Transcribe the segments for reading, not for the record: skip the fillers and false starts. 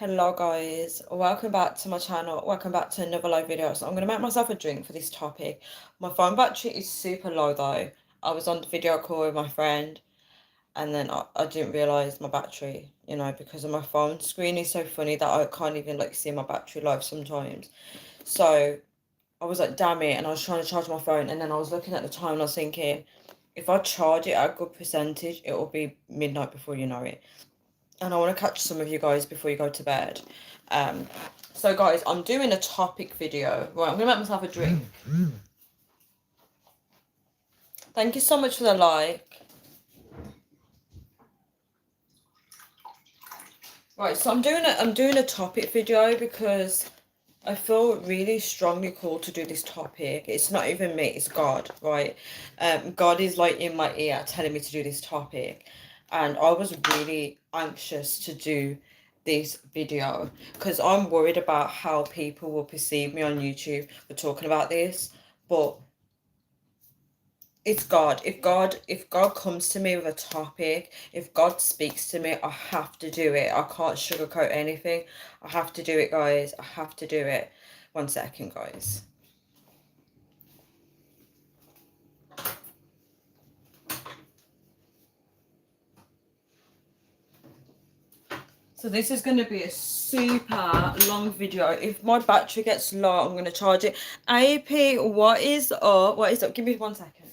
Hello guys, welcome back to my channel, welcome back to another live video. So I'm going to make myself a drink for this topic. My phone battery is super low though. I was on the video call with my friend and then I didn't realise my battery, because of my phone screen is so funny that I can't even see my battery life sometimes. So I was like, damn it, and I was trying to charge my phone and then I was looking at the time and I was thinking, if I charge it at a good percentage, it will be midnight before you know it. And I want to catch some of you guys before you go to bed. Um, so guys, I'm doing a topic video. Right, I'm going to make myself a drink. Thank you so much for the like. Right, so I'm doing a topic video because I feel really strongly called to do this topic. It's not even me, it's God, right? God is in my ear telling me to do this topic. And I was really anxious to do this video because I'm worried about how people will perceive me on YouTube for talking about this. But it's God. If God comes to me with a topic, if God speaks to me, I have to do it. I can't sugarcoat anything. I have to do it, guys. I have to do it. 1 second, guys. So this is going to be a super long video. If my battery gets low, I'm going to charge it. AP, what is up? What is up? Give me 1 second.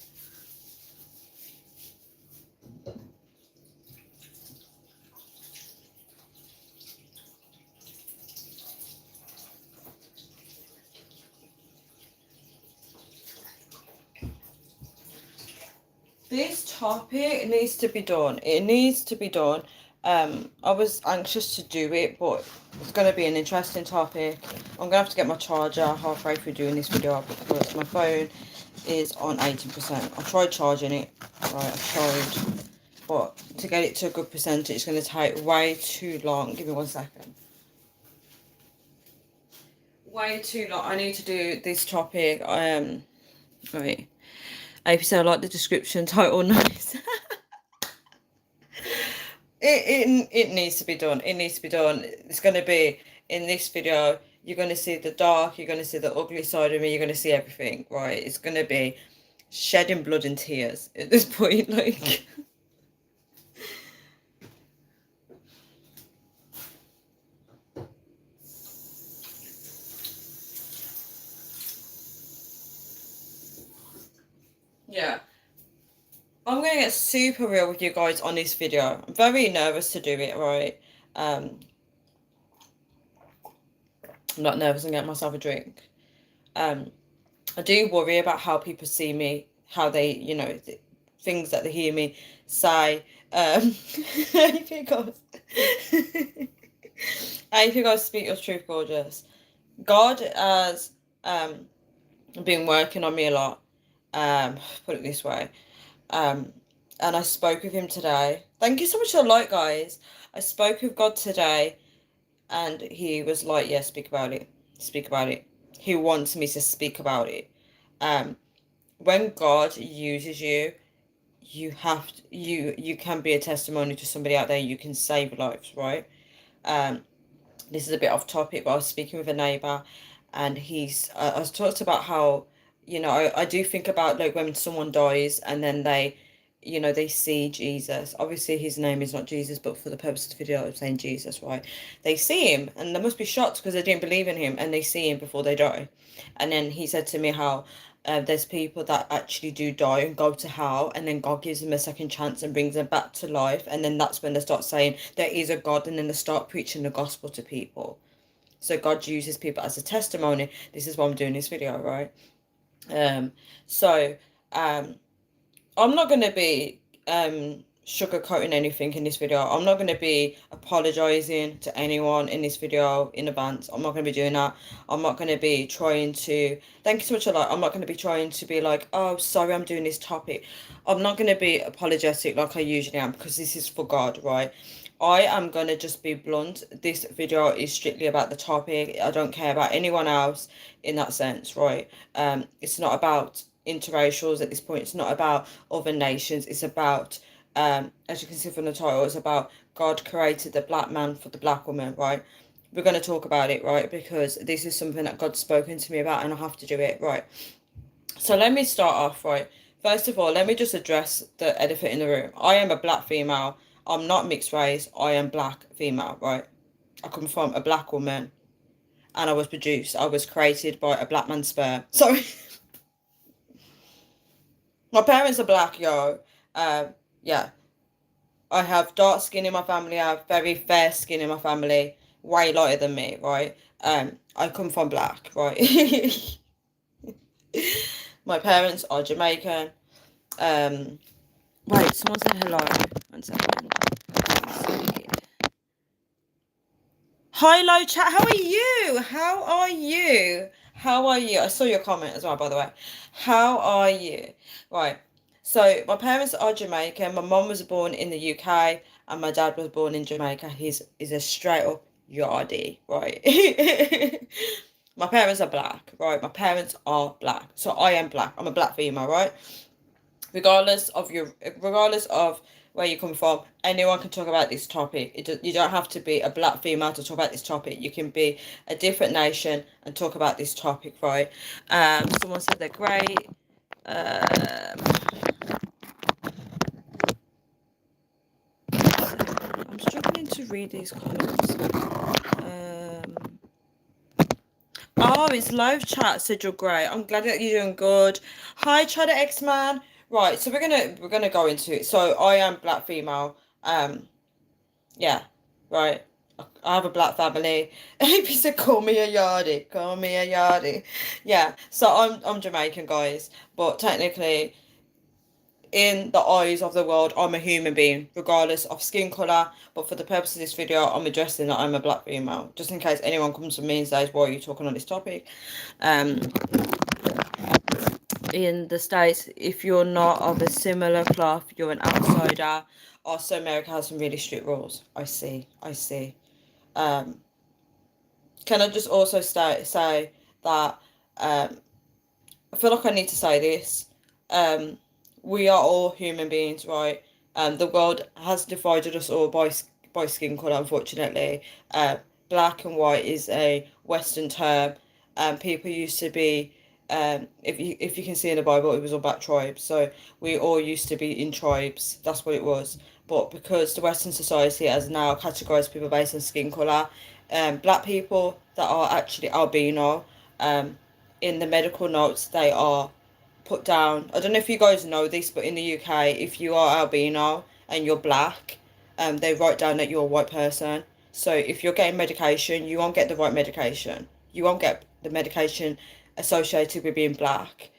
This topic needs to be done. It needs to be done. I was anxious to do it, but it's going to be an interesting topic. I'm going to have to get my charger halfway through doing this video because my phone is on 80%. I tried charging it. Right, I tried. But to get it to a good percentage, it's going to take way too long. Give me 1 second. Way too long. I need to do this topic. Right. AP said I like the description, title nice. It needs to be done. It needs to be done. It's going to be in this video. You're going to see the dark. You're going to see the ugly side of me. You're going to see everything, right? It's going to be shedding blood and tears at this point. Yeah. I'm going to get super real with you guys on this video. I'm very nervous to do it, right? I'm not nervous and get myself a drink. I do worry about how people see me, how they, things that they hear me say. If you guys, if you guys speak your truth, gorgeous. God has been working on me a lot. Put it this way. And I spoke with him today. Thank you so much for the like, guys. I spoke with God today, and he was like, "Yeah, speak about it. Speak about it." He wants me to speak about it. When God uses you, you can be a testimony to somebody out there. You can save lives, right? This is a bit off topic, but I was speaking with a neighbor, and I was talked about how, I do think about when someone dies and then they see Jesus. Obviously his name is not Jesus, but for the purpose of the video I'm saying Jesus, right? They see him and they must be shocked because they didn't believe in him, and they see him before they die. And then he said to me how there's people that actually do die and go to hell, and then God gives them a second chance and brings them back to life, and then that's when they start saying there is a God, and then they start preaching the gospel to people. So God uses people as a testimony. This is why I'm doing this video, right? So I'm not going to be sugarcoating anything in this video. I'm not going to be apologizing to anyone in this video in advance. I'm not going to be doing that. I'm not going to be trying to, thank you so much a lot. I'm not going to be trying to be like, oh, sorry, I'm doing this topic. I'm not going to be apologetic like I usually am, because this is for God, right? I am going to just be blunt. This video is strictly about the topic. I don't care about anyone else in that sense, right? It's not about interracials at this point. It's not about other nations. It's about, as you can see from the title, it's about God created the black man for the black woman, right? we're going to talk about it, right? Because this is something that God's spoken to me about and I have to do it, right? So let me start off, right? First of all, let me just address the elephant in the room. I am a black female. I'm not mixed race. I am black female, right? I come from a black woman and I was created by a black man's sperm. Sorry. My parents are black, yo. Yeah. I have dark skin in my family. I have very fair skin in my family. Way lighter than me, right? I come from black, right? My parents are Jamaican. Wait, someone said hello. 1 second. Hi, low chat. How are you? How are you? How are you? I saw your comment as well, by the way. How are you? Right. So my parents are Jamaican. My mum was born in the UK, and my dad was born in Jamaica. He's a straight up yardie, right? My parents are black, right? My parents are black. So I am black. I'm a black female, right? Regardless of where you come from, anyone can talk about this topic. You don't have to be a black female to talk about this topic. You can be a different nation and talk about this topic, right? Someone said they're great. I'm struggling to read these comments. Oh, it's live chat, said you're great. I'm glad that you're doing good. Hi, Cheddar X Man. Right, so we're gonna go into it. So I am black female. Yeah, right. I have a black family. He said, "Call me a yardie. Call me a yardie." Yeah. So I'm Jamaican, guys, but technically, in the eyes of the world, I'm a human being, regardless of skin color. But for the purpose of this video, I'm addressing that I'm a black female, just in case anyone comes to me and says, "Why are you talking on this topic?" In the States, if you're not of a similar cloth, you're an outsider. Also, America has some really strict rules. I see. Can I just also say that I feel like I need to say this. We are all human beings, right? The world has divided us all by skin color, unfortunately. Black and white is a Western term. People used to be, if you can see in the Bible, it was all about tribes. So we all used to be in tribes. That's what it was. But because the Western society has now categorized people based on skin color, black people that are actually albino, in the medical notes they are put down. I don't know if you guys know this, but in the UK, if you are albino and you're black, they write down that you're a white person. So if you're getting medication, you won't get the right medication. You won't get the medication associated with being black.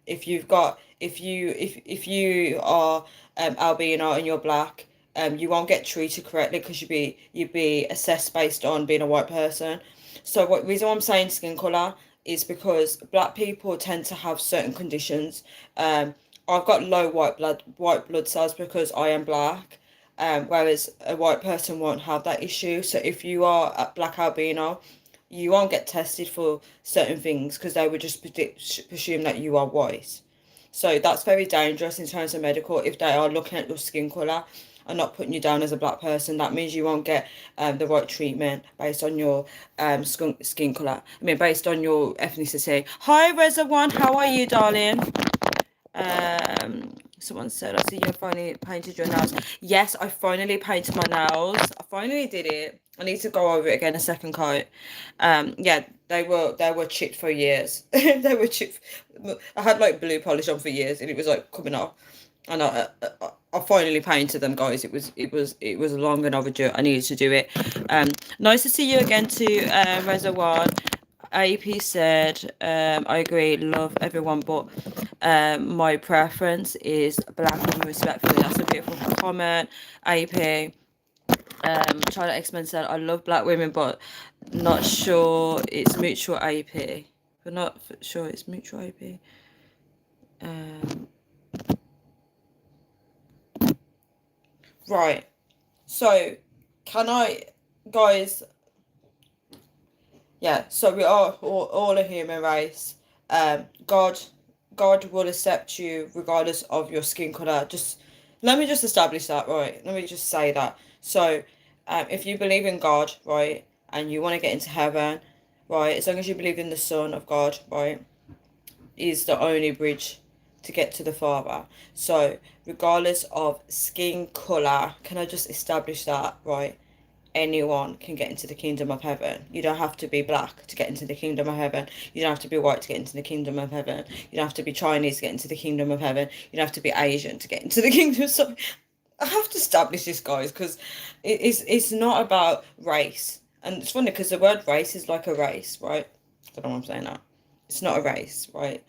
If you are albino and you're black, you won't get treated correctly because you'd be assessed based on being a white person. So what reason why I'm saying skin color is because black people tend to have certain conditions. I've got low white blood cells because I am black, whereas a white person won't have that issue. So if you are a black albino, you won't get tested for certain things because they would just presume that you are white. So that's very dangerous in terms of medical. If they are looking at your skin color and not putting you down as a black person, that means you won't get the right treatment based on your skin color. I mean, based on your ethnicity. Hi, Reza One. How are you, darling? Someone said, I see you finally painted your nails. Yes, I finally painted my nails. I finally did it. I need to go over it again, a second coat. Yeah, they were chipped for years. They were chipped. I had like blue polish on for years, and it was like coming off. And I finally painted them, guys. It was long and overdue. I needed to do it. Nice to see you again, too, Reza One. AP said, I agree, love everyone, but my preference is black and respectfully. That's a beautiful comment. AP. Charlotte X-Men said, I love black women, but not sure it's mutual AP. But not sure it's mutual AP. Right. So, can I, guys, yeah, so we are all a human race. God will accept you regardless of your skin color. Just let me just establish that, right? Let me just say that. So, if you believe in God, right, and you want to get into heaven, right, as long as you believe in the Son of God, right, is the only bridge to get to the Father. So, regardless of skin color, can I just establish that, right? Anyone can get into the kingdom of heaven. You don't have to be black to get into the kingdom of heaven. You don't have to be white to get into the kingdom of heaven. You don't have to be Chinese to get into the kingdom of heaven. You don't have to be Asian to get into the kingdom. So I have to establish this, guys, because it's not about race. And it's funny because the word race is like a race, right? I don't know why I'm saying that. It's not a race, right?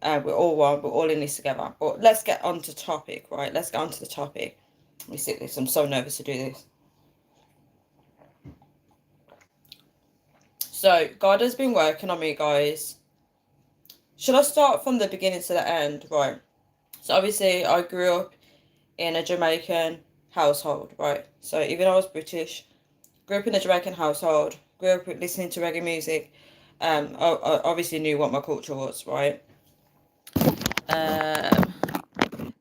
We're all one. We're all in this together. But let's get on to topic, right? Let's get on to the topic. Let me sit this. I'm so nervous to do this. So, God has been working on me, guys. Should I start from the beginning to the end? Right. So, obviously, I grew up in a Jamaican household, right? So, even though I was British, grew up in a Jamaican household, grew up listening to reggae music. I obviously knew what my culture was, right?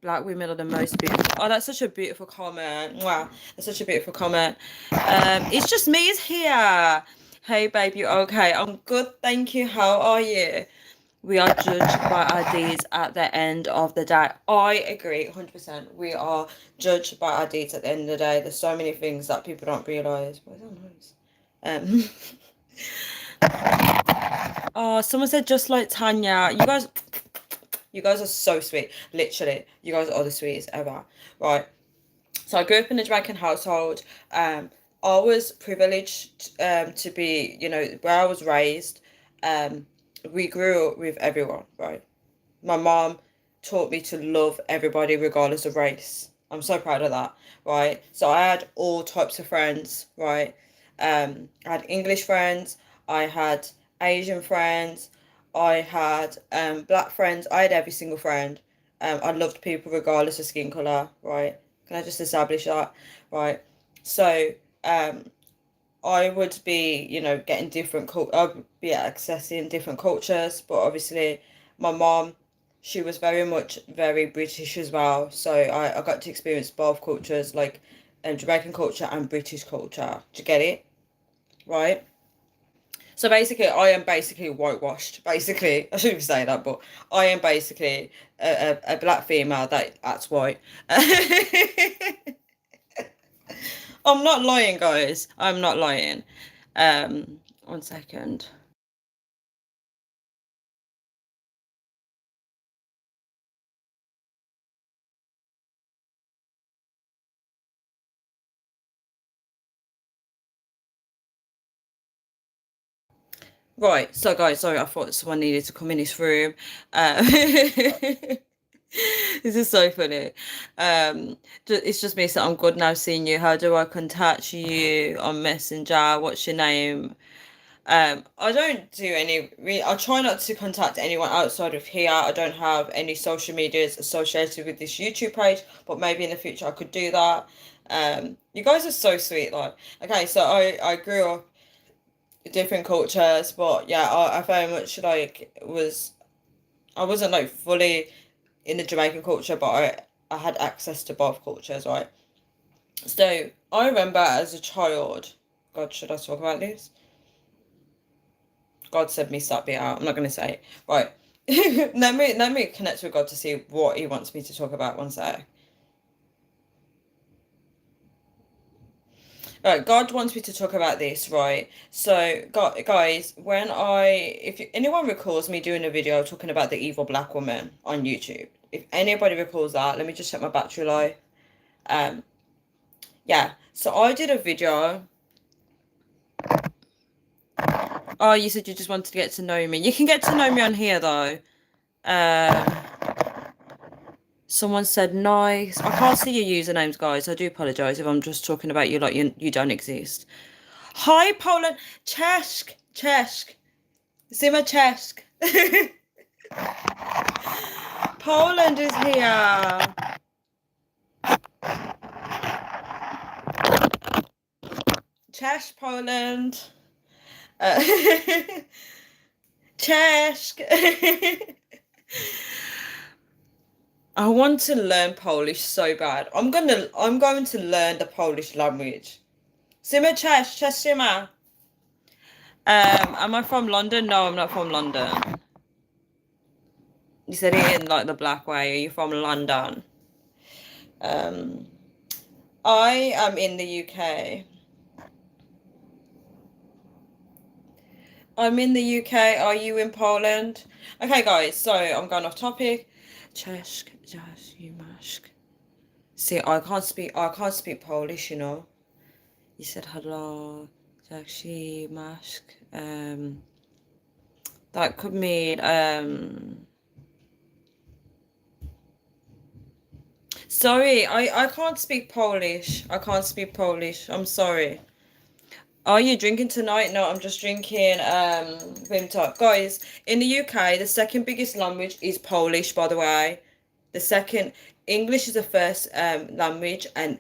Black women are the most beautiful. Oh, that's such a beautiful comment. Wow, that's such a beautiful comment. It's just me is here. Hey, babe, you okay? I'm good, thank you. How are you? We are judged by our deeds at the end of the day. I agree, 100%. We are judged by our deeds at the end of the day. There's so many things that people don't realise. What is that noise? Oh, someone said just like Tanya. You guys are so sweet. Literally, you guys are the sweetest ever. Right. So I grew up in a Jamaican household. I was privileged to be, where I was raised. We grew up with everyone, right? My mom taught me to love everybody regardless of race. I'm so proud of that, right? So I had all types of friends, right? I had English friends, I had Asian friends, I had black friends, I had every single friend. I loved people regardless of skin colour, right? Can I just establish that, right? So I would be, getting I'd be accessing different cultures, but obviously my mom, she was very British as well. So I got to experience both cultures, like Jamaican culture and British culture. Do you get it? Right? So basically, I am basically whitewashed. Basically, I shouldn't even say that, but I am basically a black female that's white. I'm not lying, guys. I'm not lying. 1 second. Right, so guys, sorry, I thought someone needed to come in this room. This is so funny. It's just me, so I'm good now seeing you. How do I contact you on Messenger? What's your name? I don't do I try not to contact anyone outside of here. I don't have any social medias associated with this YouTube page, but maybe in the future I could do that. You guys are so sweet. Like, okay, so I grew up different cultures, but yeah, I very much I wasn't like fully in the Jamaican culture, but I had access to both cultures, right? So I remember as a child, God, should I talk about this? God said me stop it out. I'm not gonna say it. Right. let me connect with God to see what He wants me to talk about. One sec. Right, God wants me to talk about this, right? So, guys, if anyone recalls me doing a video talking about the evil black woman on YouTube, if anybody recalls that, let me just check my battery life. Um, yeah. So I did a video. Oh, you said you just wanted to get to know me. You can get to know me on here though. Um, Someone said nice. I can't see your usernames, guys. I do apologize if I'm just talking about you like you don't exist. Hi, Poland. Czesk. Zima Czesk. Poland is here. Cześć, Poland. Cześć. I want to learn Polish so bad. I'm going to learn the Polish language. Zima cześć, cześć Zima. Am I from London? No, I'm not from London. You said it in like the black way. Are you from London? Um, I am in the UK. I'm in the UK. Are you in Poland? Okay, guys. So I'm going off topic. Cześć, Maszk. See, I can't speak Polish, you know. You said hello, Cześć, Maszk. That could mean sorry, I can't speak Polish. I can't speak Polish. I'm sorry. Are you drinking tonight? No, I'm just drinking Vim Top. Guys, in the UK, the second biggest language is Polish, by the way. The second, English is the first language, and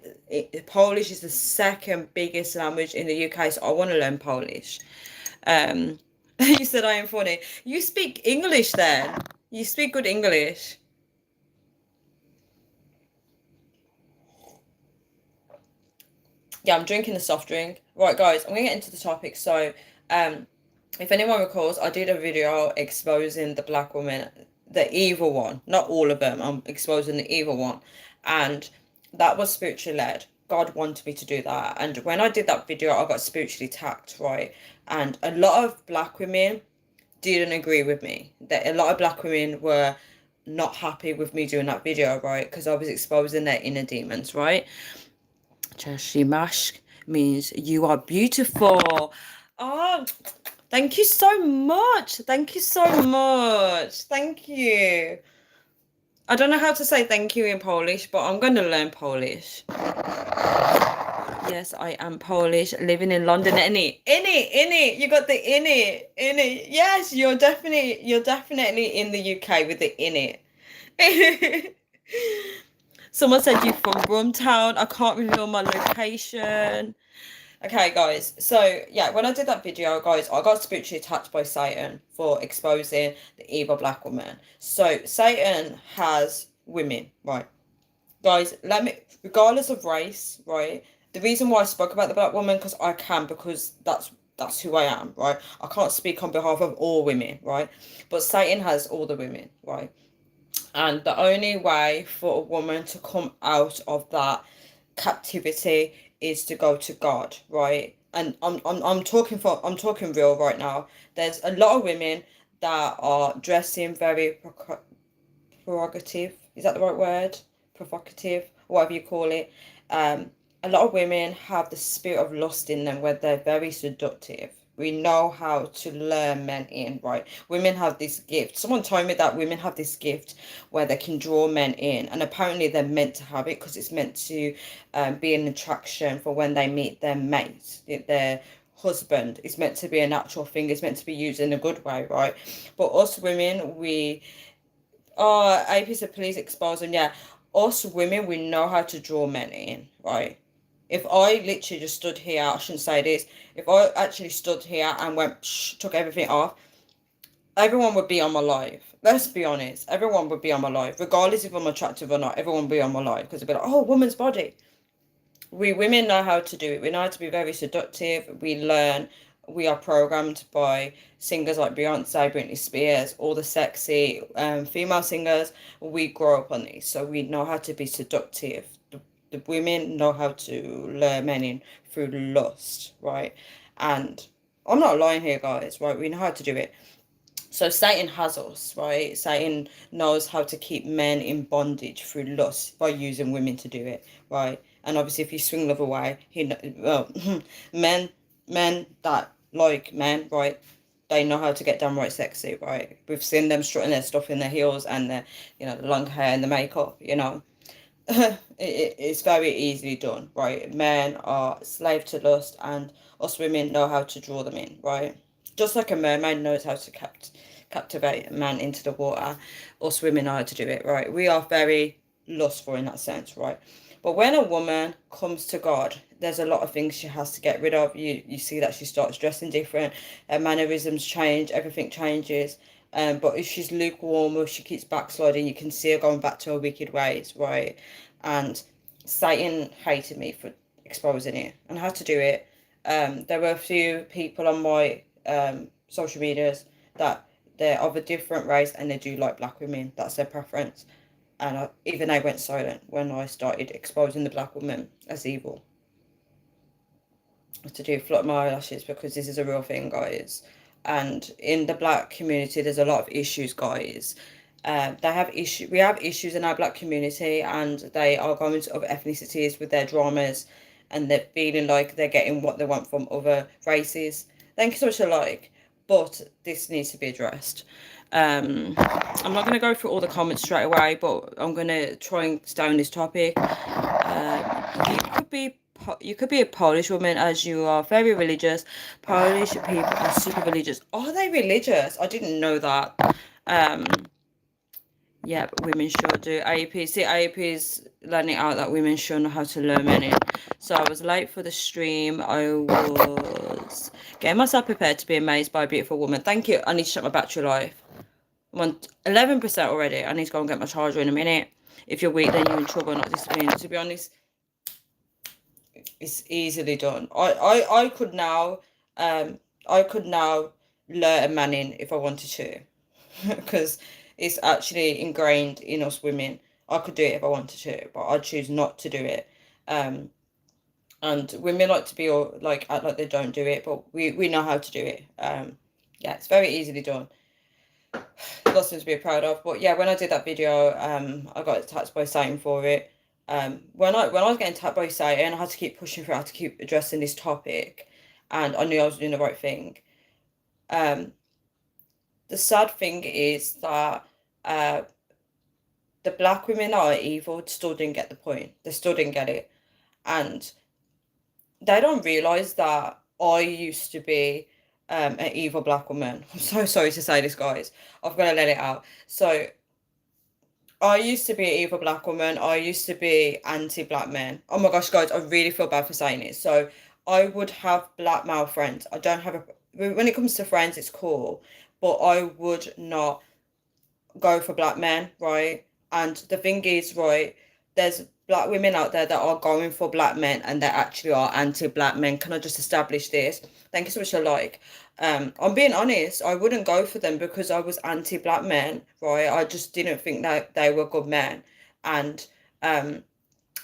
Polish is the second biggest language in the UK. So I want to learn Polish. You said I am funny. You speak English then. You speak good English. Yeah, I'm drinking a soft drink. Right, guys, I'm gonna get into the topic. So, if anyone recalls, I did a video exposing the black woman, the evil one, not all of them. I'm exposing the evil one, and that was spiritually led. God wanted me to do that, and when I did that video, I got spiritually attacked, right? And a lot of black women didn't agree with me. That a lot of black women were not happy with me doing that video, right? Because I was exposing their inner demons, right? Cheshimashk means you are beautiful. Oh, thank you so much. Thank you so much. Thank you. I don't know how to say thank you in Polish, but I'm going to learn Polish. Yes, I am Polish, living in London. Inni. You got the inni. Yes, you're definitely in the UK with the inni. Someone said you from Brumtown. I can't reveal my location. Okay, guys. So yeah, when I did that video, guys, I got spiritually attacked by Satan for exposing the evil black woman. So Satan has women, right? Guys, regardless of race, right? The reason why I spoke about the black woman because I can, because that's who I am, right? I can't speak on behalf of all women, right? But Satan has all the women, right? And the only way for a woman to come out of that captivity is to go to God, right? And I'm talking real right now. There's a lot of women that are dressing very prerogative. Is that the right word? Provocative, whatever you call it. A lot of women have the spirit of lust in them where they're very seductive. We know how to lure men in, right? Women have this gift. Someone told me that women have this gift where they can draw men in, and apparently they're meant to have it because it's meant to be an attraction for when they meet their mate, their husband. It's meant to be a natural thing. It's meant to be used in a good way, right? But us women, AP said please expose them. Yeah, us women, we know how to draw men in, right? If I literally just stood here, I shouldn't say this, if I actually stood here and went, took everything off, everyone would be on my live. Let's be honest. Everyone would be on my live. Regardless if I'm attractive or not, everyone would be on my live because they'd be like, oh, woman's body. We women know how to do it. We know how to be very seductive. We learn. We are programmed by singers like Beyonce, Britney Spears, all the sexy female singers. We grow up on these, so we know how to be seductive. The women know how to lure men in through lust, right? And I'm not lying here, guys, right? We know how to do it. So Satan has us, right? Satan knows how to keep men in bondage through lust by using women to do it, right? And obviously, if you swing the other way, men that like men, right? They know how to get downright sexy, right? We've seen them strutting their stuff in their heels and their, the long hair and the makeup, it's very easily done, right? Men are slave to lust, and us women know how to draw them in, right? Just like a mermaid knows how to captivate a man into the water, us women know how to do it, right? We are very lustful in that sense, right? But when a woman comes to God, there's a lot of things she has to get rid of. You see that she starts dressing different, her mannerisms change, everything changes. But if she's lukewarm or she keeps backsliding, you can see her going back to her wicked ways, right? And Satan hated me for exposing it and how to do it. There were a few people on my social medias that they're of a different race and they do like black women. That's their preference. And even they went silent when I started exposing the black woman as evil. To do flop my eyelashes because this is a real thing, guys. And in the black community, there's a lot of issues, guys. They have issue. We have issues in our black community, and they are going to other ethnicities with their dramas, and they're feeling like they're getting what they want from other races. Thank you so much, like, but this needs to be addressed. I'm not going to go through all the comments straight away, but I'm going to try and stay on this topic. You could be a Polish woman as you are very religious. Polish people are super religious. Are they religious? I didn't know that. Yeah, but women sure do. AEP, see, AEP is learning out that women sure know how to learn many. So I was late for the stream. I was getting myself prepared to be amazed by a beautiful woman. Thank you. I need to check my battery life. I'm on 11% already. I need to go and get my charger in a minute. If you're weak, then you're in trouble, not disciplined. To be honest, it's easily done. I could now lure a man in if I wanted to, because it's actually ingrained in us women. I could do it if I wanted to, but I choose not to do it. And women like to be all like act like they don't do it, but we know how to do it. Yeah, it's very easily done. Nothing to be proud of. But yeah, when I did that video, I got attacked by Satan for it. When I was getting attacked by Satan, I had to keep pushing through. I had to keep addressing this topic, and I knew I was doing the right thing. The sad thing is that the black women that are evil still didn't get the point. They still didn't get it, and they don't realize that I used to be an evil black woman. I'm so sorry to say this, guys. I've got to let it out. So I used to be an evil black woman. I used to be anti-black men. Oh my gosh, guys, I really feel bad for saying it. So I would have black male friends. I don't have a... When it comes to friends, it's cool. But I would not go for black men, right? And the thing is, right, there's black women out there that are going for black men and they actually are anti-black men. Can I just establish this? Thank you so much for like. I'm being honest, I wouldn't go for them because I was anti-black men, right? I just didn't think that they were good men. And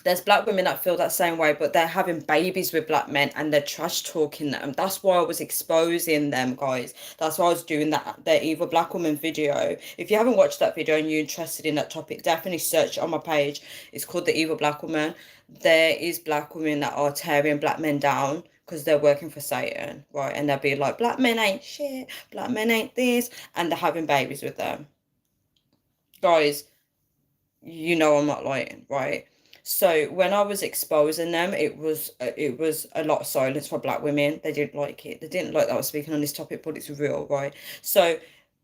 there's black women that feel that same way, but they're having babies with black men and they're trash talking them. That's why I was exposing them, guys. That's why I was doing the evil black woman video. If you haven't watched that video and you're interested in that topic, definitely search it on my page. It's called The Evil Black Woman. There is black women that are tearing black men down because they're working for Satan, right? And they'll be like, black men ain't shit, black men ain't this, and they're having babies with them. Guys, you know I'm not lying, right? So when I was exposing them, it was a lot of silence for black women. They didn't like it. They didn't like that I was speaking on this topic, but it's real, right? So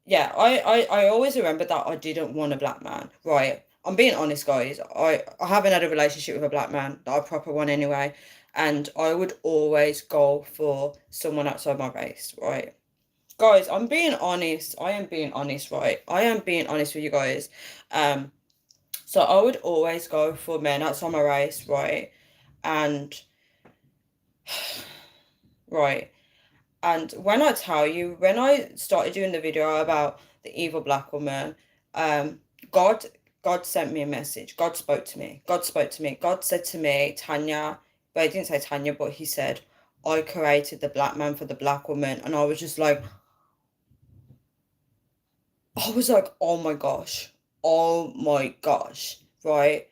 yeah, I always remember that I didn't want a black man, right? I'm being honest, guys. I haven't had a relationship with a black man, not a proper one anyway, and I would always go for someone outside my race, right? Guys, I'm being honest. I am being honest, right? I am being honest with you guys. So I would always go for men outside my race, right? And right. And when I tell you, when I started doing the video about the evil black woman, um, God God sent me a message. God spoke to me. God spoke to me. God said to me, Tanya, but he didn't say Tanya, but he said, I created the black man for the black woman. And I was just like, oh my gosh. Oh my gosh. Right.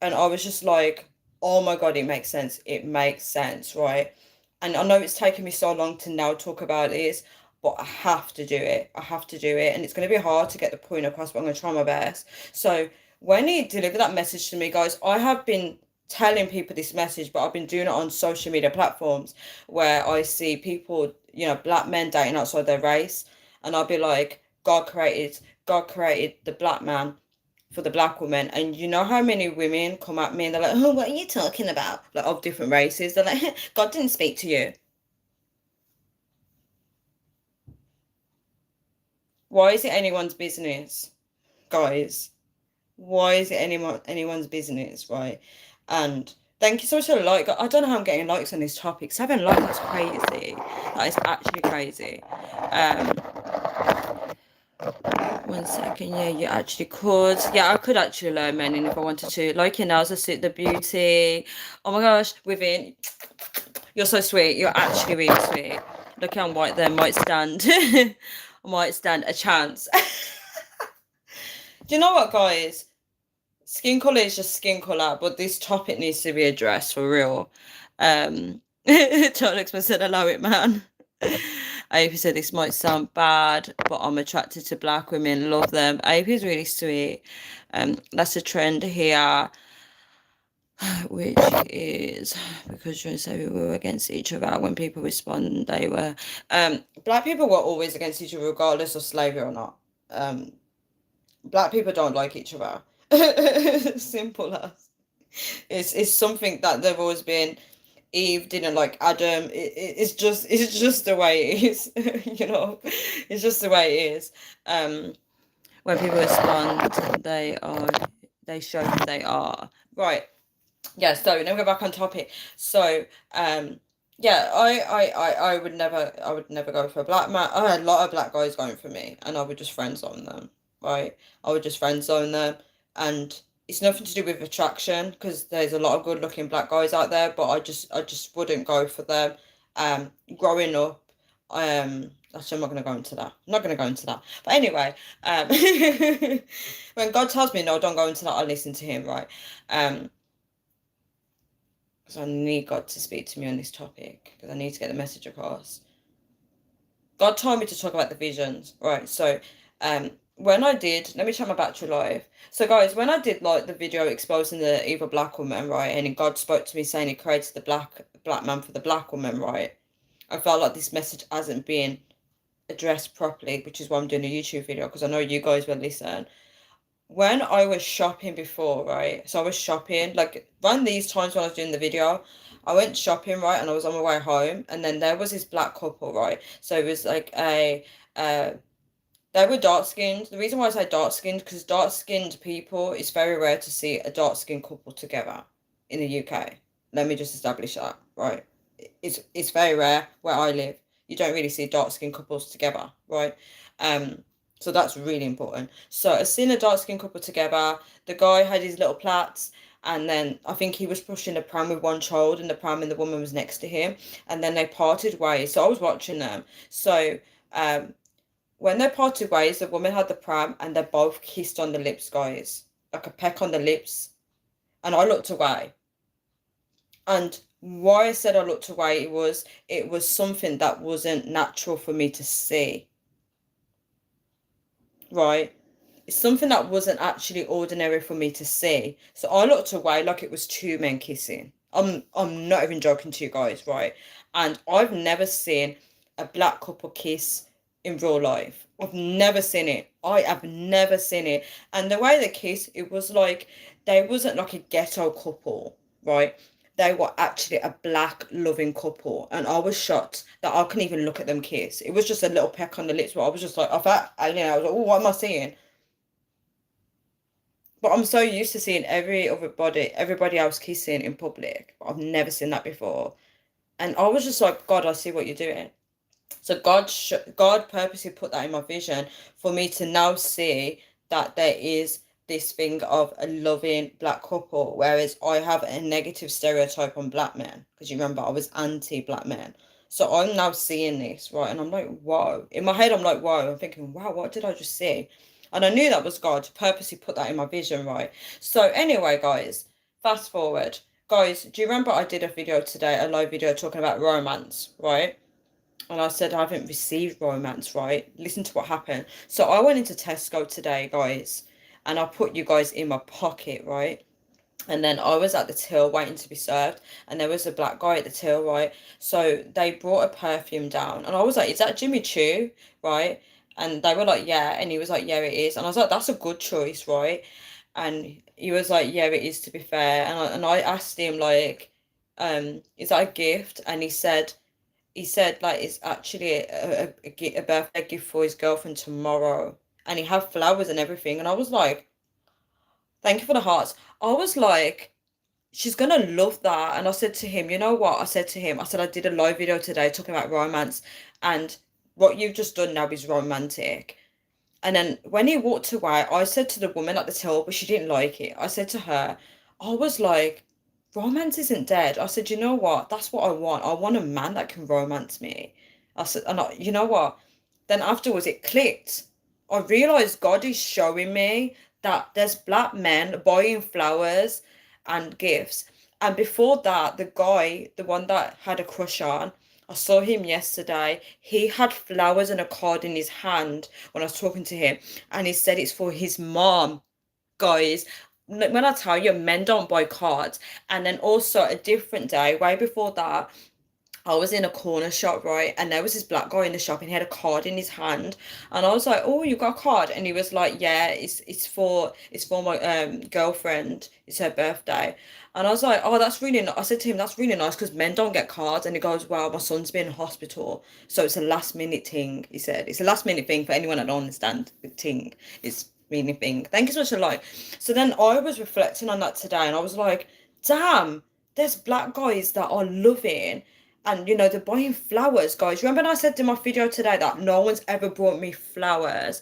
And I was just like, oh my God, it makes sense. It makes sense, right? And I know it's taken me so long to now talk about this, but I have to do it. I have to do it. And it's going to be hard to get the point across, but I'm going to try my best. So when he delivered that message to me, guys, I have been telling people this message, but I've been doing it on social media platforms where I see people, black men dating outside their race. And I'll be like, God created the black man for the black woman. And you know how many women come at me and they're like, oh, what are you talking about? Like, of different races. They're like, God didn't speak to you. Why is it anyone's business, guys? Why is it anyone's business, right? And Thank you so much for the like. I don't know how I'm getting likes on this topic. 7 likes, that's crazy. That is actually crazy. Um, 1 second. Yeah, you actually could. Yeah, I could actually learn mending if I wanted to. Like your nails, I suit the beauty. Oh my gosh, Within, you're so sweet. You're actually really sweet. Look how white there might stand. Might stand a chance. Do you know what, guys? Skin color is just skin color, but this topic needs to be addressed for real. John Lexman said, allow it, man. AP said, this might sound bad, but I'm attracted to black women, love them. AP is really sweet. That's a trend here, which is because you say we were against each other. When people respond, they were. Black people were always against each other, regardless of slavery or not. Black people don't like each other. Simple as. It's something that they've always been. Eve didn't like Adam. It's just the way it is. It's just the way it is. When people respond, they show who they are. Right. Yeah. So now we go back on topic. So yeah, I would never go for a black man. I had a lot of black guys going for me, and I would just friend zone them. Right. I would just friend zone them, and it's nothing to do with attraction because there's a lot of good looking black guys out there, but I just wouldn't go for them. Growing up, actually I'm not gonna go into that. I'm not gonna go into that. But anyway, when God tells me no, don't go into that, I listen to him, right? Because I need God to speak to me on this topic because I need to get the message across. God told me to talk about the visions, right? So, when I did, let me check my battery life. So, guys, when I did like the video exposing the evil black woman, right, and God spoke to me saying He created the black man for the black woman, right? I felt like this message hasn't been addressed properly, which is why I'm doing a YouTube video because I know you guys will listen. When I was shopping before, right? So I was shopping, like around these times when I was doing the video, I went shopping, right? And I was on my way home, and then there was this black couple, right? So it was like they were dark skinned. The reason why I say dark skinned, because dark skinned people, it's very rare to see a dark skinned couple together in the UK. Let me just establish that, right? It's very rare where I live. You don't really see dark skinned couples together, right? So that's really important. So I seen a dark skinned couple together. The guy had his little plaits, and then I think he was pushing the pram with one child, and the pram and the woman was next to him, and then they parted ways. So I was watching them. So when they parted ways, the woman had the pram, and they both kissed on the lips, guys, like a peck on the lips, and I looked away. And why I said I looked away, it was something that wasn't natural for me to see, right? It's something that wasn't actually ordinary for me to see. So I looked away like it was two men kissing. I'm not even joking to you guys, right? And I've never seen a black couple kiss in real life. I've never seen it. I have never seen it. And the way they kiss, it was like they wasn't like a ghetto couple, right? They were actually a black loving couple, and I was shocked that I couldn't even look at them kiss. It was just a little peck on the lips, but I was just like, I thought, I was like, oh, what am I seeing? But I'm so used to seeing everybody else kissing in public. But I've never seen that before. And I was just like, God, I see what you're doing. So God purposely put that in my vision for me to now see that there is this thing of a loving black couple, whereas I have a negative stereotype on black men. Because you remember, I was anti-black men. So I'm now seeing this, right? And I'm like, whoa. In my head, I'm like, whoa. I'm thinking, wow, what did I just see? And I knew that was God to purposely put that in my vision, right? So anyway, guys, fast forward. Guys, do you remember I did a video today, a live video talking about romance, right? And I said I haven't received romance, right? Listen to what happened. So I went into Tesco today, guys, and I put you guys in my pocket, right? And then I was at the till waiting to be served, and there was a black guy at the till, right? So they brought a perfume down, and I was like, "Is that Jimmy Choo?" Right? And they were like, "Yeah," and he was like, "Yeah, it is." And I was like, "That's a good choice, right?" And he was like, "Yeah, it is, to be fair." And I asked him like, "Is that a gift?" And he said like it's actually a birthday gift for his girlfriend tomorrow, and he had flowers and everything. And I was like, "Thank you for the hearts." I was like she's gonna love that. And I said to him, you know what? I said, I did a live video today talking about romance, and what you've just done now is romantic. And then when he walked away, I said to the woman at the till, but she didn't like it. I said to her, I was like, romance isn't dead. I said, you know what? That's what I want. I want a man that can romance me. I said, you know what? Then afterwards it clicked. I realized God is showing me that there's black men buying flowers and gifts. And before that, the guy, the one that had a crush on, I saw him yesterday. He had flowers and a card in his hand when I was talking to him, and he said it's for his mom. Guys, when I tell you, men don't buy cards. And then also a different day, way before that, I was in a corner shop, right? And there was this black guy in the shop and he had a card in his hand. And I was like, "Oh, you got a card?" And he was like, "Yeah, it's for my girlfriend. It's her birthday." And I was like, "Oh, that's really nice." I said to him, "That's really nice because men don't get cards." And he goes, "Well, my son's been in hospital, so it's a last minute thing." He said, "It's a last minute thing for anyone that don't understand the thing. It's really thing." Thank you so much for like. So then I was reflecting on that today, and I was like, "Damn, there's black guys that are loving." And they're buying flowers, guys. Remember when I said in my video today that no one's ever brought me flowers?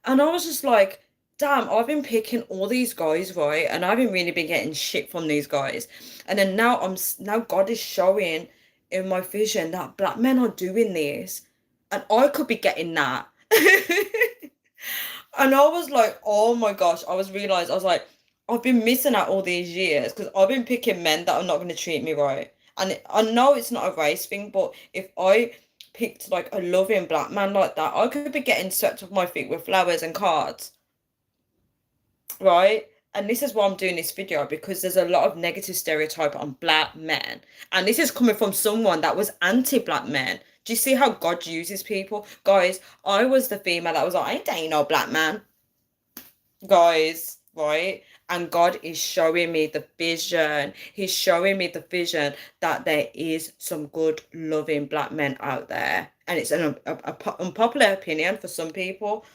And I was just like, damn, I've been picking all these guys, right? And I haven't really been getting shit from these guys. And then now God is showing in my vision that black men are doing this. And I could be getting that. And I was like, oh my gosh, I was like, I've been missing out all these years because I've been picking men that are not going to treat me right. And I know it's not a race thing, but if I picked like a loving black man like that, I could be getting swept off my feet with flowers and cards, right? And this is why I'm doing this video, because there's a lot of negative stereotype on black men. And this is coming from someone that was anti-black men. Do you see how God uses people? Guys, I was the female that was like, I ain't dating no black man. Guys, right? And God is showing me the vision. He's showing me the vision that there is some good, loving black men out there. And it's an unpopular opinion for some people.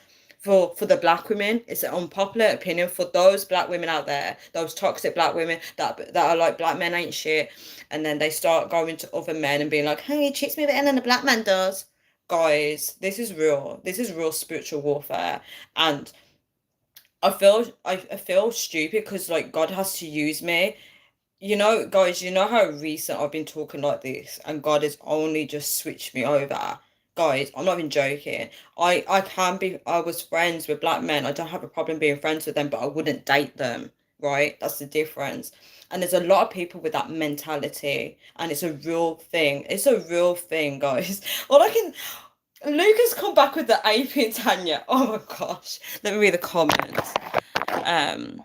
For the black women, it's an unpopular opinion for those black women out there, those toxic black women that are like, black men ain't shit. And then they start going to other men and being like, hey, he treats me better than a black man does. Guys, this is real. This is real spiritual warfare. And I feel stupid because like God has to use me. Guys, you know how recent I've been talking like this, and God has only just switched me over. Guys, I'm not even joking. I was friends with black men. I don't have a problem being friends with them, but I wouldn't date them, right? That's the difference. And there's a lot of people with that mentality, and it's a real thing. It's a real thing, guys. All I can Lucas come back with the AP and Tanya. Oh my gosh. Let me read the comments. Um,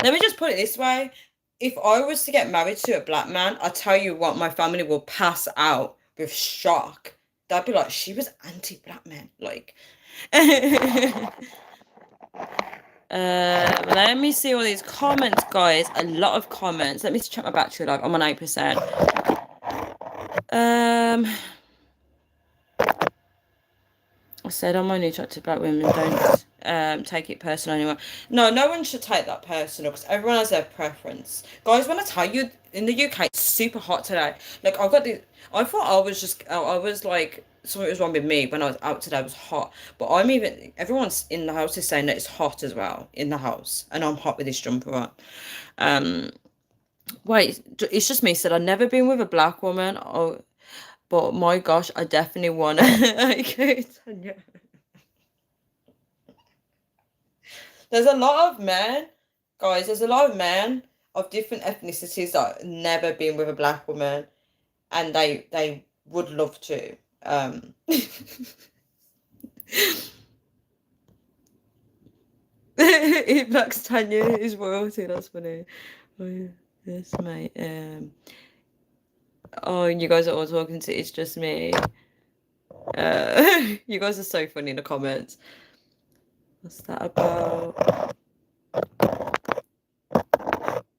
Let me just put it this way. If I was to get married to a black man, I tell you what, my family will pass out with shock. They'd be like, she was anti-black men. Like, let me see all these comments, guys. A lot of comments. Let me check my battery life. I'm on 8%. I said I'm only attracted to black women. Don't take it personal anymore. No one should take that personal because everyone has their preference. Guys, when I tell you in the UK it's super hot today. Like I thought I was like something was wrong with me when I was out today. It was hot, but everyone's in the house is saying that it's hot as well in the house, and I'm hot with this jumper on. Wait, it's just me. Said I've never been with a black woman. Oh, but my gosh, I definitely want to. Okay, Tanya. There's a lot of men, guys. There's a lot of men of different ethnicities that have never been with a black woman, and they would love to. It Black's Tanya is royalty. That's funny. Oh, yes, mate. Oh, you guys are all talking to. It's just me. You guys are so funny in the comments. What's that about?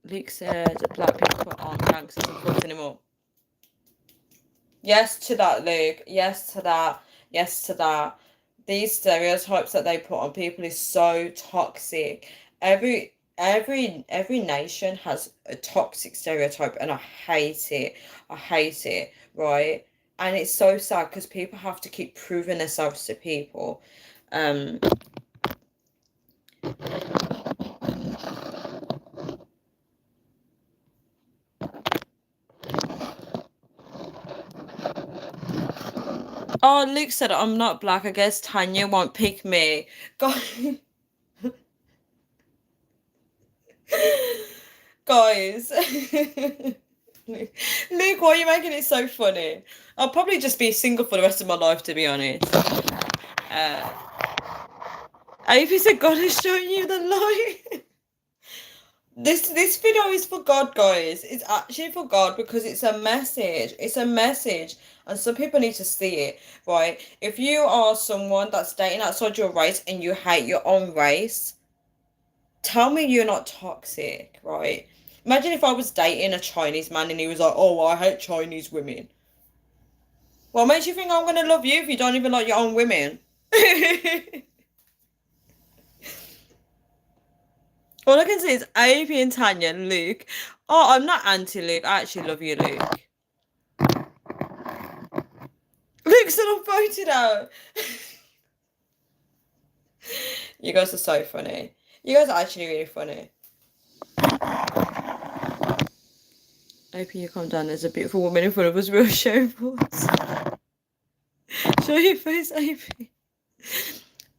Luke said black people aren't gangsters and thugs anymore. Yes to that, Luke. Yes to that. Yes to These stereotypes that they put on people is so toxic. every nation has a toxic stereotype, and I hate it. I hate it, right? And it's so sad because people have to keep proving themselves to people. Um, oh, Luke said I'm not black. I guess Tanya won't pick me. God. Guys. Luke, why are you making it so funny? I'll probably just be single for the rest of my life, to be honest. If said God is showing you the light. This video is for God, guys. It's actually for God because it's a message. It's a message, and some people need to see it, right? If you are someone that's dating outside your race and you hate your own race, tell me you're not toxic, right? Imagine if I was dating a Chinese man and he was like, "Oh, well, I hate Chinese women." What makes you think I'm gonna love you if you don't even like your own women? All I can say is AP and Tanya and Luke. Oh, I'm not anti-Luke. I actually love you, Luke. Luke's not voted out. You guys are so funny. You guys are actually really funny. AP, you calm down. There's a beautiful woman in front of us. We'll show us. Show your face, AP.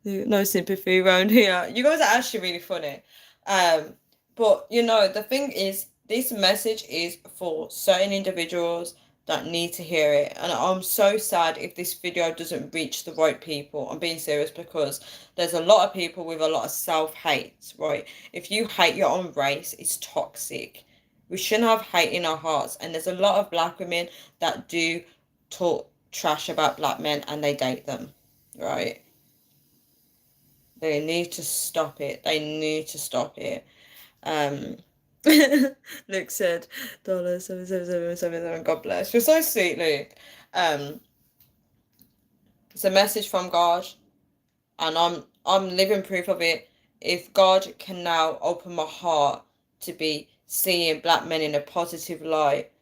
No sympathy around here. You guys are actually really funny. But you know, the thing is, this message is for certain individuals that need to hear it. And I'm so sad if this video doesn't reach the right people. I'm being serious because there's a lot of people with a lot of self-hate, right? If you hate your own race, it's toxic. We shouldn't have hate in our hearts. And there's a lot of black women that do talk trash about black men and they date them, right? They need to stop it. They need to stop it. Luke said, $77777. God bless. You're so sweet, Luke. It's a message from God, and I'm living proof of it. If God can now open my heart to be seeing black men in a positive light,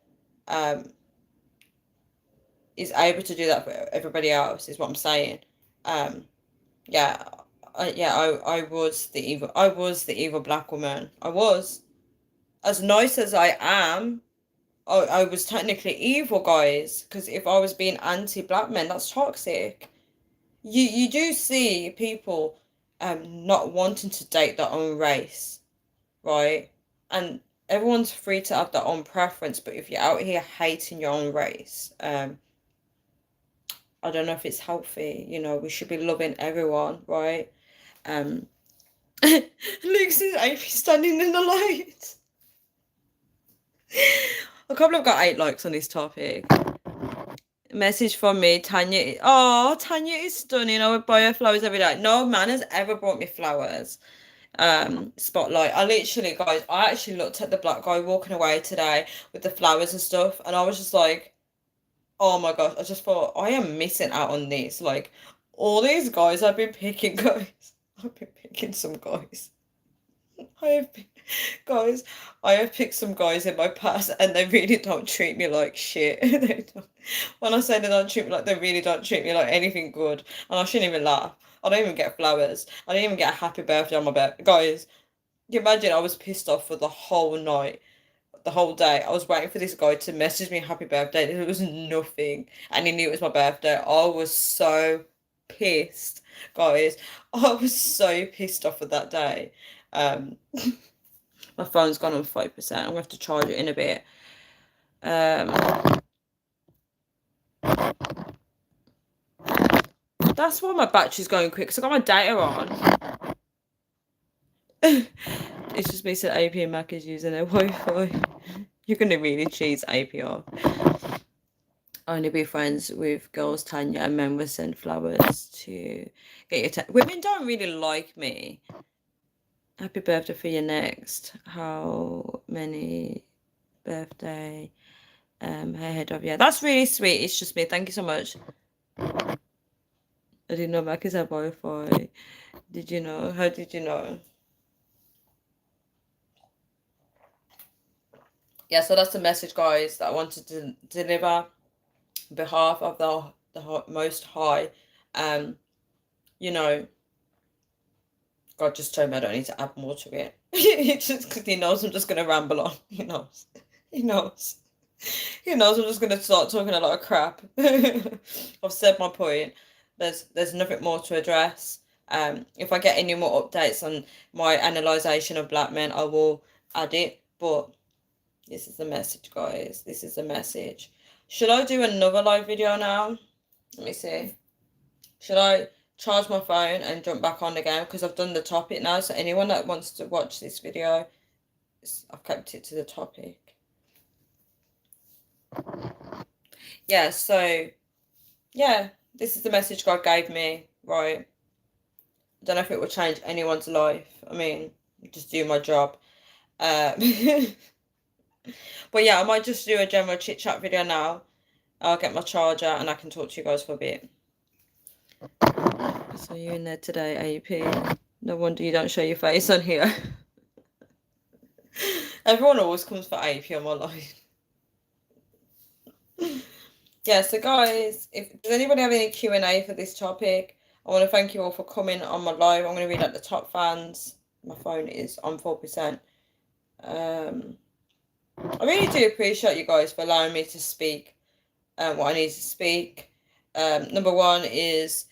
is able to do that for everybody else. Is what I'm saying. Yeah. I was the evil. I was the evil black woman. I was. As nice as I am, I was technically evil, guys. Because if I was being anti-black men, that's toxic. You do see people not wanting to date their own race, right? And everyone's free to have their own preference, but if you're out here hating your own race, I don't know if it's healthy. You know, we should be loving everyone, right? Luke says Amy standing in the light. I can't believe I've got 8 likes on this topic. Message from me, Tanya. Oh, Tanya is stunning. I would buy her flowers every day. No man has ever brought me flowers. Spotlight. I literally, guys, I actually looked at the black guy walking away today with the flowers and stuff, and I was just like, oh my gosh, I just thought I am missing out on this. Like, all these guys I've been picking, guys. I've been picking some guys. I have been, guys, I have picked some guys in my past and they really don't treat me like shit. They don't, when I say they don't treat me like, they really don't treat me like anything good. And I shouldn't even laugh. I don't even get flowers. I don't even get a happy birthday on my birthday. Guys, you imagine I was pissed off for the whole night, the whole day. I was waiting for this guy to message me happy birthday. There was nothing. And he knew it was my birthday. I was so pissed, guys. I was so pissed off of that day. My phone's gone on 5%. I'm gonna have to charge it in a bit. That's why my battery's going quick, because I got my data on. It's just me said AP and Mac is using their Wi-Fi. You're gonna really cheese APR. Only be friends with girls Tanya and men will send flowers to get your women don't really like me. Happy birthday for your next. How many birthday ahead of you? That's really sweet. It's just me. Thank you so much. I didn't know Mac is a Wi-Fi. Did you know? How did you know? yeah, so that's the message, guys, that I wanted to deliver on behalf of the Most High. You know, God just told me I don't need to add more to it. Just because He knows I'm just going to ramble on. He knows. He knows. He knows I'm just going to start talking a lot of crap. I've said my point. There's nothing more to address. If I get any more updates on my analysation of black men, I will add it. But this is the message, guys. This is the message. Should I do another live video now? Let me see. Should I charge my phone and jump back on again? Because I've done the topic now. So anyone that wants to watch this video, I've kept it to the topic. Yeah, so, yeah, this is the message God gave me, right? I don't know if it will change anyone's life. I mean, just do my job. But yeah, I might just do a general chit chat video now. I'll get my charger and I can talk to you guys for a bit. So you're in there today, AP. No wonder you don't show your face on here. Everyone always comes for AP on my live. Yeah, so guys, does anybody have any Q&A for this topic? I want to thank you all for coming on my live. I'm going to read out the top fans. My phone is on 4%. I really do appreciate you guys for allowing me to speak what I need to speak. Number one is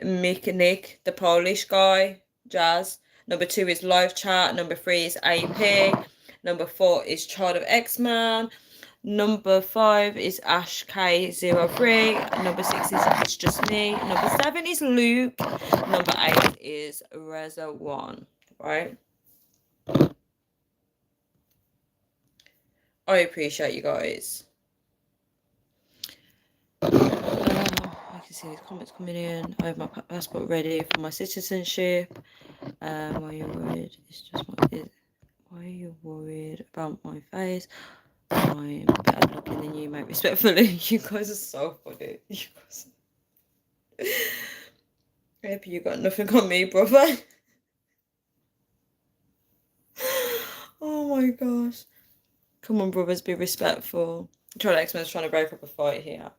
Nick, the Polish guy, Jazz. Number 2 is Live Chat. Number 3 is AP. Number 4 is Child of X-Man. Number 5 is Ash K03. Number 6 is It's Just Me. Number 7 is Luke. Number 8 is Reza1. Right? I appreciate you guys. I can see these comments coming in. I have my passport ready for my citizenship. Why are you worried? It's just why are you worried about my face? I'm better looking than you, mate. Respectfully, you guys are so funny. You guys. Maybe you got nothing on me, brother. Oh my gosh. Come on, brothers, be respectful. Child X-Men's trying to break up a fight here.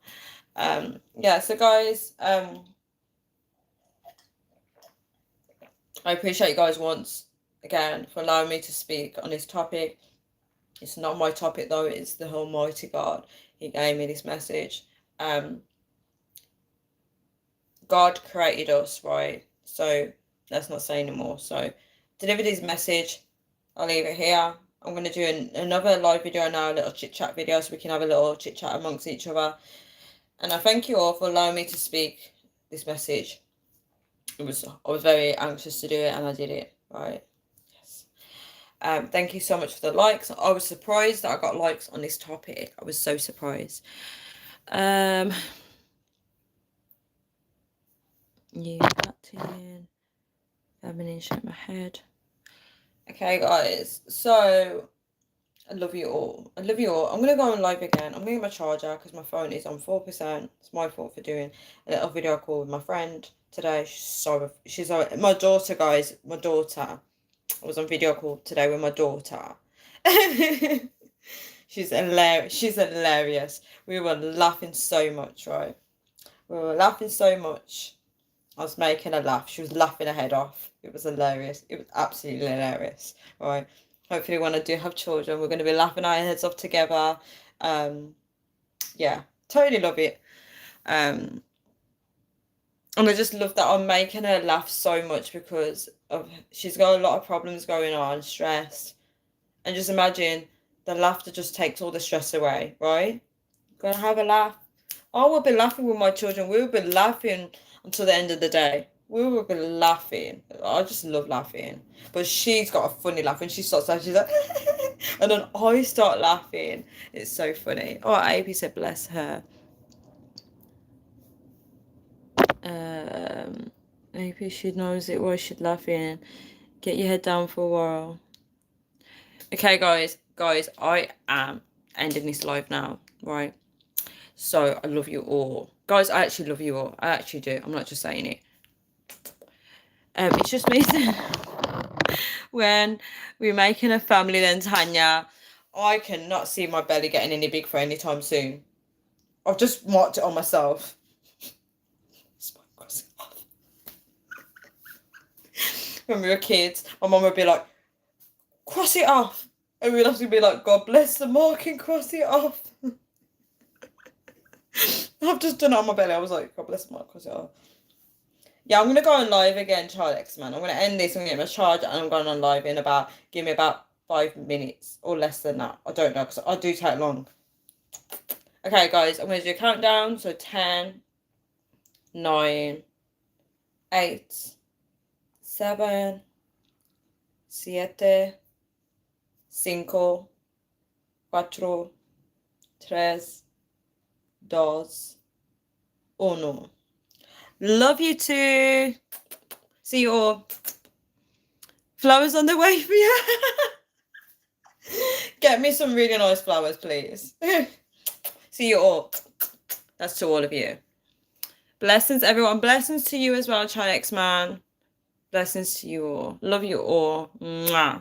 Yeah, so guys, I appreciate you guys once again for allowing me to speak on this topic. It's not my topic though, it's the Almighty God. He gave me this message. God created us, right? So let's not say anymore. So deliver this message. I'll leave it here. I'm going to do another live video now, a little chit chat video, so we can have a little chit chat amongst each other. And I thank you all for allowing me to speak this message. I was very anxious to do it, and I did it, right? Yes. Thank you so much for the likes. I was surprised that I got likes on this topic. I was so surprised. Yeah, back in. I've been in shake my head. Okay, guys. So I love you all. I love you all. I'm gonna go on live again. I'm gonna get my charger because my phone is on 4%. It's my fault for doing a little video call with my friend today. She's my daughter, guys. My daughter. I was on video call today with my daughter. She's hilarious. She's hilarious. We were laughing so much, right? We were laughing so much. I was making her laugh. She was laughing her head off. It was hilarious. It was absolutely hilarious, right? Hopefully when I do have children, we're going to be laughing our heads off together. Yeah, totally love it. And I just love that I'm making her laugh so much because she's got a lot of problems going on, stress. And just imagine the laughter just takes all the stress away, right? Gonna have a laugh. I will be laughing with my children. We will be laughing until the end of the day. We will be laughing. I just love laughing. But she's got a funny laugh. When she starts laughing, she's like, and then I start laughing. It's so funny. Oh, AP said, bless her. AP, she knows it. Why she's laughing. Get your head down for a while. Okay, guys, I am ending this live now, right? So I love you all, guys. I actually love you all. I actually do. I'm not just saying it. It's just me. when we're making a family, then Tanya, I cannot see my belly getting any big for any time soon. I've just marked it on myself. When we were kids, my mum would be like, cross it off. And we'd have to be like, God bless the mark and cross it off. I've just done it on my belly. I was like, God bless the mark, cross it off. Yeah, I'm going to go on live again, Child X Man. I'm going to end this and get my charge, and I'm going on live in about, give me about 5 minutes or less than that. I don't know, because I do take long. Okay, guys, I'm going to do a countdown. So 10, 9, 8, 7, 7, 5, 4, 3, 2, 1. Love you too. See you all. Flowers on the way for you. Get me some really nice flowers, please. See you all. That's to all of you. Blessings, everyone. Blessings to you as well, Child X Man. Blessings to you all. Love you all. Mwah.